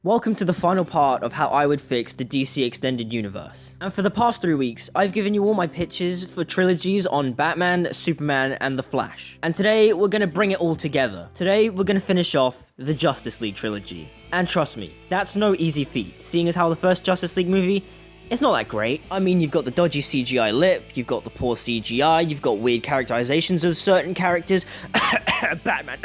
Welcome to the final part of how I would fix the DC Extended Universe. And for the past 3 weeks, I've given you all my pitches for trilogies on Batman, Superman, and The Flash. And today, we're gonna bring it all together. Today, we're gonna finish off the Justice League trilogy. And trust me, that's no easy feat, seeing as how the first Justice League movie, it's not that great. I mean, you've got the dodgy CGI lip, you've got the poor CGI, you've got weird characterizations of certain characters. Batman.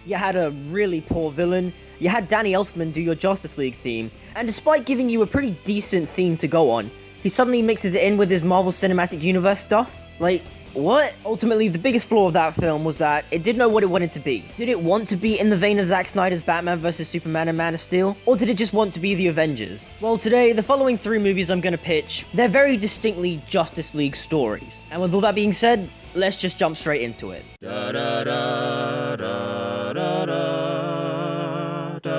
You had a really poor villain. You had Danny Elfman do your Justice League theme, and despite giving you a pretty decent theme to go on, he suddenly mixes it in with his Marvel Cinematic Universe stuff. Like, what? Ultimately, the biggest flaw of that film was that it didn't know what it wanted to be. Did it want to be in the vein of Zack Snyder's Batman vs Superman and Man of Steel? Or did it just want to be the Avengers? Well, today, the following 3 movies I'm gonna pitch, they're very distinctly Justice League stories. And with all that being said, let's just jump straight into it. Da da da da da da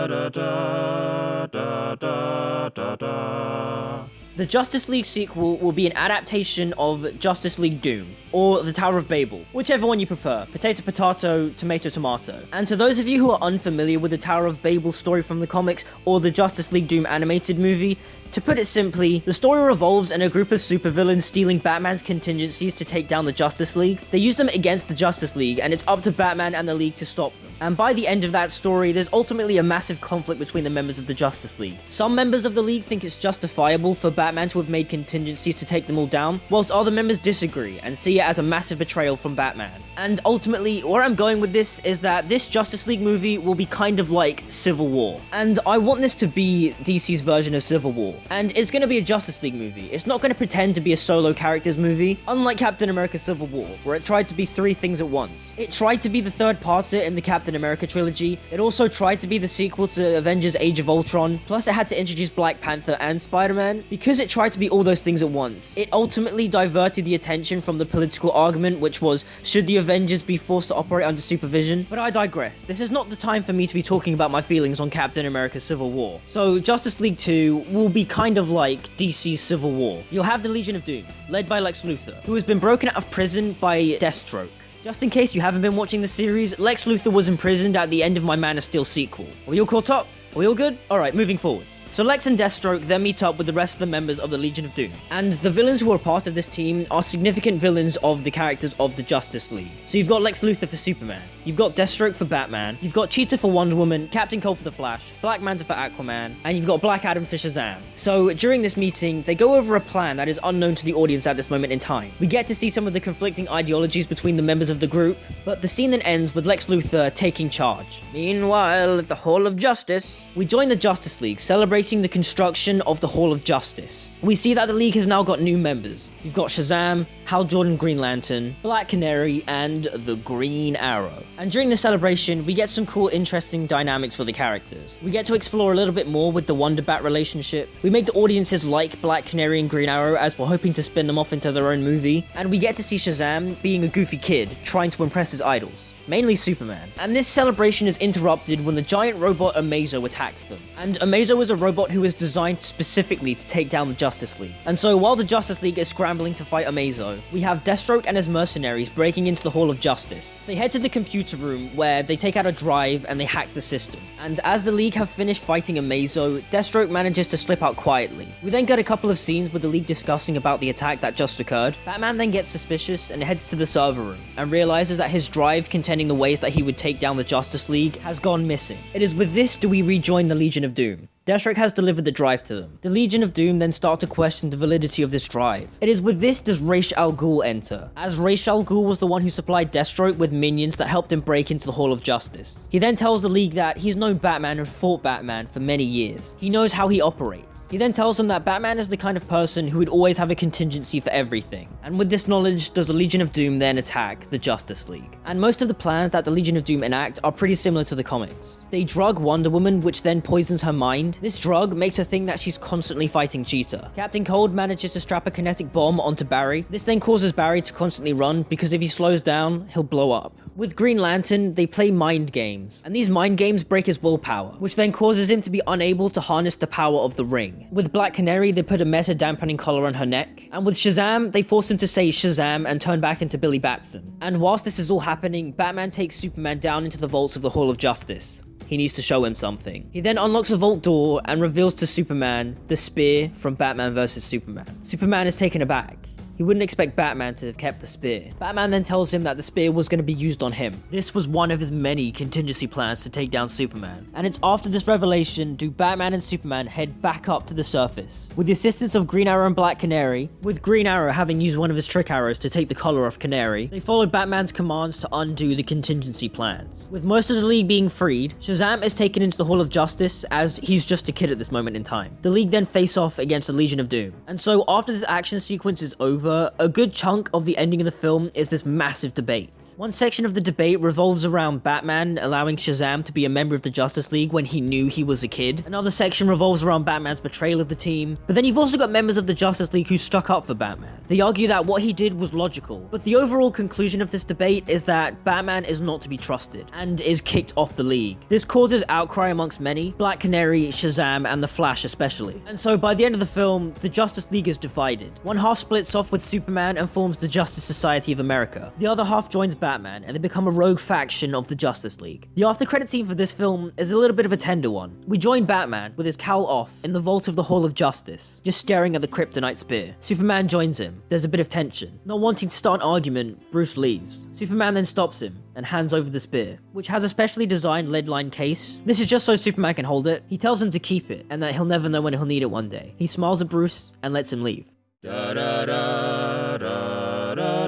da da da da da da. The Justice League sequel will be an adaptation of Justice League Doom, or The Tower of Babel, whichever one you prefer, potato potato, tomato tomato. And to those of you who are unfamiliar with the Tower of Babel story from the comics, or the Justice League Doom animated movie, to put it simply, the story revolves in a group of supervillains stealing Batman's contingencies to take down the Justice League. They use them against the Justice League, and it's up to Batman and the League to stop them. And by the end of that story, there's ultimately a massive conflict between the members of the Justice League. Some members of the League think it's justifiable for Batman to have made contingencies to take them all down, whilst other members disagree and see it as a massive betrayal from Batman. And ultimately, where I'm going with this is that this Justice League movie will be kind of like Civil War. And I want this to be DC's version of Civil War. And it's going to be a Justice League movie. It's not going to pretend to be a solo characters movie, unlike Captain America Civil War, where it tried to be 3 things at once. It tried to be the third parter in the Captain America trilogy. It also tried to be the sequel to Avengers Age of Ultron, plus it had to introduce Black Panther and Spider-Man. Because it tried to be all those things at once, it ultimately diverted the attention from the political argument, which was, should the Avengers be forced to operate under supervision? But I digress. This is not the time for me to be talking about my feelings on Captain America Civil War. So Justice League 2 will be kind of like DC's Civil War. You'll have the Legion of Doom, led by Lex Luthor, who has been broken out of prison by Deathstroke. Just in case you haven't been watching the series, Lex Luthor was imprisoned at the end of my Man of Steel sequel. Are we all caught up? Are we all good? Alright, moving forwards. So Lex and Deathstroke then meet up with the rest of the members of the Legion of Doom. And the villains who are part of this team are significant villains of the characters of the Justice League. So you've got Lex Luthor for Superman, you've got Deathstroke for Batman, you've got Cheetah for Wonder Woman, Captain Cold for the Flash, Black Manta for Aquaman, and you've got Black Adam for Shazam. So during this meeting, they go over a plan that is unknown to the audience at this moment in time. We get to see some of the conflicting ideologies between the members of the group, but the scene then ends with Lex Luthor taking charge. Meanwhile, at the Hall of Justice, we join the Justice League, celebrating the construction of the Hall of Justice. We see that the League has now got new members. You've got Shazam, Hal Jordan Green Lantern, Black Canary, and the Green Arrow. And during the celebration, we get some cool, interesting dynamics for the characters. We get to explore a little bit more with the Wonder Bat relationship. We make the audiences like Black Canary and Green Arrow, as we're hoping to spin them off into their own movie. And we get to see Shazam being a goofy kid, trying to impress his idols, mainly Superman. And this celebration is interrupted when the giant robot Amazo attacks them. And Amazo is a robot who is designed specifically to take down the Justice League. And so while the Justice League is scrambling to fight Amazo, we have Deathstroke and his mercenaries breaking into the Hall of Justice. They head to the computer room where they take out a drive and they hack the system. And as the League have finished fighting Amazo, Deathstroke manages to slip out quietly. We then get a couple of scenes with the League discussing about the attack that just occurred. Batman then gets suspicious and heads to the server room and realizes that his drive containing the ways that he would take down the Justice League has gone missing. It is with this do we rejoin the Legion of Doom. Deathstroke has delivered the drive to them. The Legion of Doom then start to question the validity of this drive. It is with this does Ra's al Ghul enter, as Ra's al Ghul was the one who supplied Deathstroke with minions that helped him break into the Hall of Justice. He then tells the League that he's known Batman and fought Batman for many years. He knows how he operates. He then tells them that Batman is the kind of person who would always have a contingency for everything. And with this knowledge, does the Legion of Doom then attack the Justice League. And most of the plans that the Legion of Doom enact are pretty similar to the comics. They drug Wonder Woman, which then poisons her mind. This drug makes her think that she's constantly fighting Cheetah. Captain Cold manages to strap a kinetic bomb onto Barry. This then causes Barry to constantly run, because if he slows down, he'll blow up. With Green Lantern, they play mind games, and these mind games break his willpower, which then causes him to be unable to harness the power of the ring. With Black Canary, they put a meta-dampening collar on her neck, and with Shazam, they force him to say Shazam and turn back into Billy Batson. And whilst this is all happening, Batman takes Superman down into the vaults of the Hall of Justice. He needs to show him something. He then unlocks a vault door and reveals to Superman the spear from Batman vs. Superman. Superman is taken aback. He wouldn't expect Batman to have kept the spear. Batman then tells him that the spear was going to be used on him. This was one of his many contingency plans to take down Superman. And it's after this revelation do Batman and Superman head back up to the surface. With the assistance of Green Arrow and Black Canary, with Green Arrow having used one of his trick arrows to take the collar off Canary, they followed Batman's commands to undo the contingency plans. With most of the League being freed, Shazam is taken into the Hall of Justice as he's just a kid at this moment in time. The League then face off against the Legion of Doom. And so after this action sequence is over, a good chunk of the ending of the film is this massive debate. One section of the debate revolves around Batman allowing Shazam to be a member of the Justice League when he knew he was a kid. Another section revolves around Batman's betrayal of the team. But then you've also got members of the Justice League who stuck up for Batman. They argue that what he did was logical. But the overall conclusion of this debate is that Batman is not to be trusted and is kicked off the League. This causes outcry amongst many, Black Canary, Shazam, and the Flash especially. And so by the end of the film, the Justice League is divided. One half splits off with Superman and forms the Justice Society of America. The other half joins Batman, and they become a rogue faction of the Justice League. The after credit scene for this film is a little bit of a tender one. We join Batman, with his cowl off, in the vault of the Hall of Justice, just staring at the kryptonite spear. Superman joins him. There's a bit of tension. Not wanting to start an argument, Bruce leaves. Superman then stops him, and hands over the spear, which has a specially designed lead-lined case. This is just so Superman can hold it. He tells him to keep it, and that he'll never know when he'll need it one day. He smiles at Bruce, and lets him leave. Da da da da da da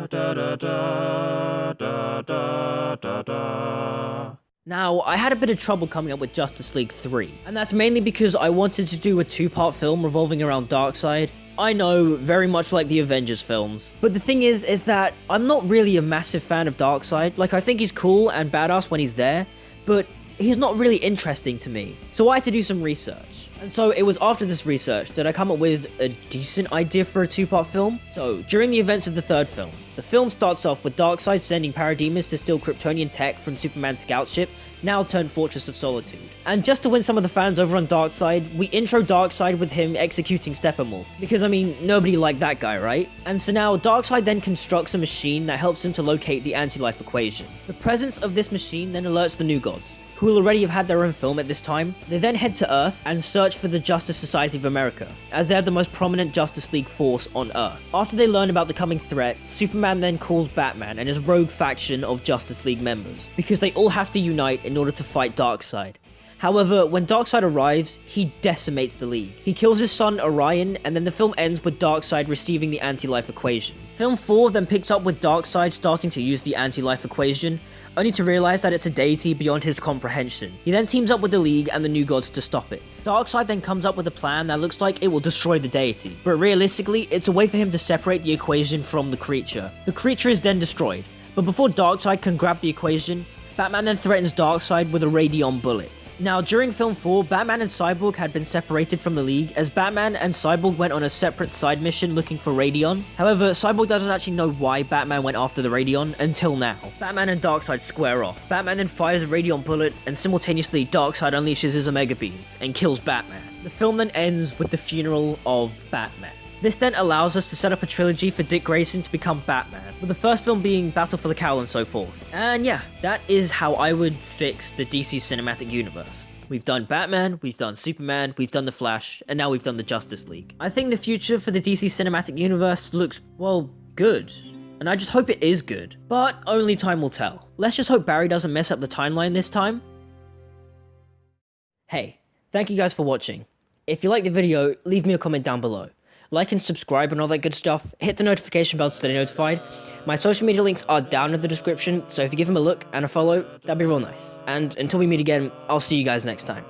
da da da da da da. Now, I had a bit of trouble coming up with Justice League 3, and that's mainly because I wanted to do a two-part film revolving around Darkseid. I know, very much like the Avengers films. But the thing is that I'm not really a massive fan of Darkseid. Like, I think he's cool and badass when he's there, but he's not really interesting to me. So I had to do some research. And so it was after this research that I come up with a decent idea for a two-part film. So during the events of the third film, the film starts off with Darkseid sending parademons to steal Kryptonian tech from Superman's scout ship, now turned Fortress of Solitude. And just to win some of the fans over on Darkseid, we intro Darkseid with him executing Steppenwolf. Because I mean, nobody liked that guy, right? And so now Darkseid then constructs a machine that helps him to locate the anti-life equation. The presence of this machine then alerts the New Gods, who will already have had their own film at this time. They then head to Earth and search for the Justice Society of America, as they're the most prominent Justice League force on Earth. After they learn about the coming threat, Superman then calls Batman and his rogue faction of Justice League members, because they all have to unite in order to fight Darkseid. However, when Darkseid arrives, he decimates the League. He kills his son Orion, and then the film ends with Darkseid receiving the anti-life equation. Film 4 then picks up with Darkseid starting to use the anti-life equation, only to realize that it's a deity beyond his comprehension. He then teams up with the League and the New Gods to stop it. Darkseid then comes up with a plan that looks like it will destroy the deity, but realistically, it's a way for him to separate the equation from the creature. The creature is then destroyed, but before Darkseid can grab the equation, Batman then threatens Darkseid with a Radion bullet. Now, during film 4, Batman and Cyborg had been separated from the League, as Batman and Cyborg went on a separate side mission looking for Radion. However, Cyborg doesn't actually know why Batman went after the Radion until now. Batman and Darkseid square off. Batman then fires a Radion bullet, and simultaneously Darkseid unleashes his Omega Beams and kills Batman. The film then ends with the funeral of Batman. This then allows us to set up a trilogy for Dick Grayson to become Batman, with the first film being Battle for the Cowl and so forth. And yeah, that is how I would fix the DC Cinematic Universe. We've done Batman, we've done Superman, we've done The Flash, and now we've done the Justice League. I think the future for the DC Cinematic Universe looks, well, good. And I just hope it is good. But only time will tell. Let's just hope Barry doesn't mess up the timeline this time. Hey, thank you guys for watching. If you liked the video, leave me a comment down below. Like and subscribe and all that good stuff. Hit the notification bell to stay notified. My social media links are down in the description, so if you give them a look and a follow, that'd be real nice. And until we meet again, I'll see you guys next time.